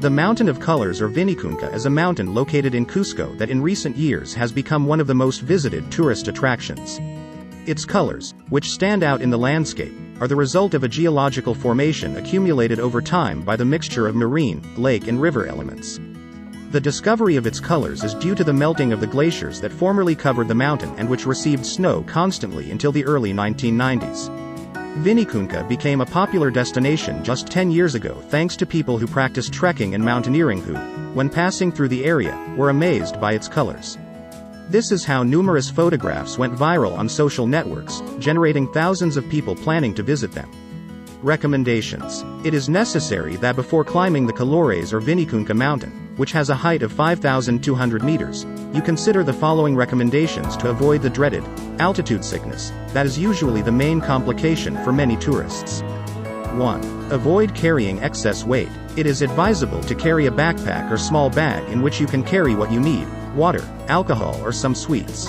The Mountain of Colors or Vinicunca is a mountain located in Cusco that in recent years has become one of the most visited tourist attractions. Its colors, which stand out in the landscape, are the result of a geological formation accumulated over time by the mixture of marine, lake and river elements. The discovery of its colors is due to the melting of the glaciers that formerly covered the mountain and which received snow constantly until the early 1990s. Vinicunca became a popular destination just 10 years ago thanks to people who practice trekking and mountaineering who, when passing through the area, were amazed by its colors. This is how numerous photographs went viral on social networks, generating thousands of people planning to visit them. Recommendations. It is necessary that before climbing the Colored or Vinicunca mountain, which has a height of 5,200 meters, you consider the following recommendations to avoid the dreaded altitude sickness that is usually the main complication for many tourists. 1. Avoid carrying excess weight. It is advisable to carry a backpack or small bag in which you can carry what you need: water, alcohol or some sweets.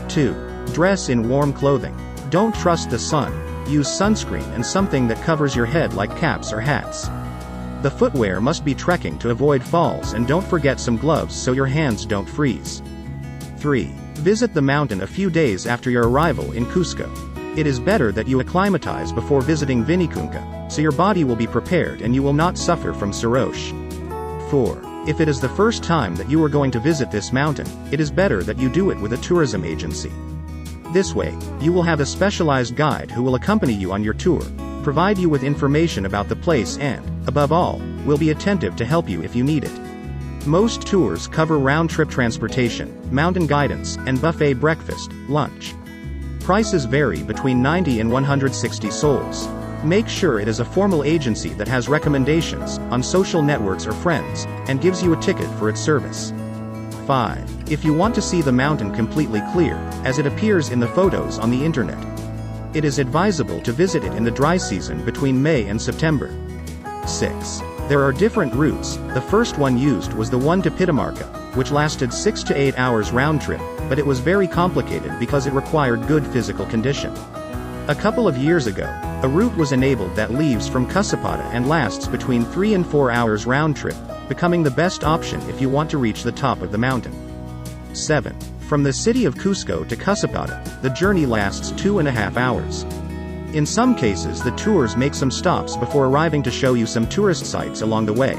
2. Dress in warm clothing. Don't trust the sun. Use sunscreen and something that covers your head like caps or hats. The footwear must be trekking to avoid falls, and don't forget some gloves so your hands don't freeze. 3. Visit the mountain a few days after your arrival in Cusco. It is better that you acclimatize before visiting Vinicunca, so your body will be prepared and you will not suffer from cirrhosis. 4. If it is the first time that you are going to visit this mountain, it is better that you do it with a tourism agency. This way, you will have a specialized guide who will accompany you on your tour, provide you with information about the place and, above all, will be attentive to help you if you need it. Most tours cover round-trip transportation, mountain guidance, and buffet breakfast, lunch. Prices vary between 90 and 160 soles. Make sure it is a formal agency that has recommendations on social networks or friends, and gives you a ticket for its service. 5. If you want to see the mountain completely clear, as it appears in the photos on the internet, it is advisable to visit it in the dry season between May and September. 6. There are different routes. The first one used was the one to Pitamarca, which lasted 6 to 8 hours round trip, but it was very complicated because it required good physical condition. A couple of years ago, a route was enabled that leaves from Cusco and lasts between 3 and 4 hours round trip, becoming the best option if you want to reach the top of the mountain. 7. From the city of Cusco to Cusco, the journey lasts 2.5 hours. In some cases the tours make some stops before arriving to show you some tourist sites along the way.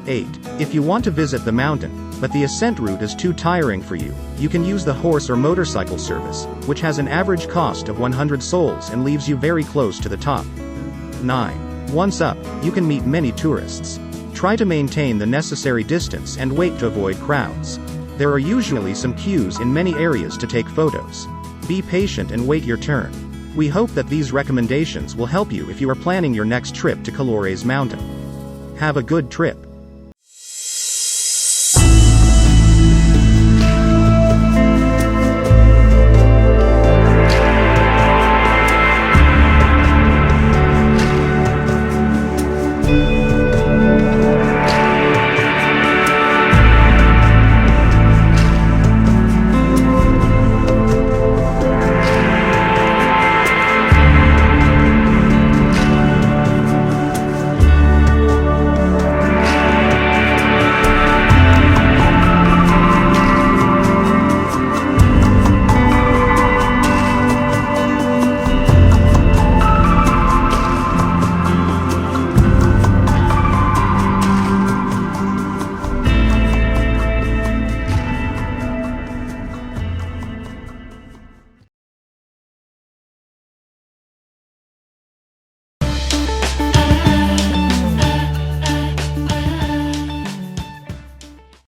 8. If you want to visit the mountain, but the ascent route is too tiring for you, you can use the horse or motorcycle service, which has an average cost of 100 soles and leaves you very close to the top. 9. Once up, you can meet many tourists. Try to maintain the necessary distance and wait to avoid crowds. There are usually some queues in many areas to take photos. Be patient and wait your turn. We hope that these recommendations will help you if you are planning your next trip to Colored Mountain. Have a good trip.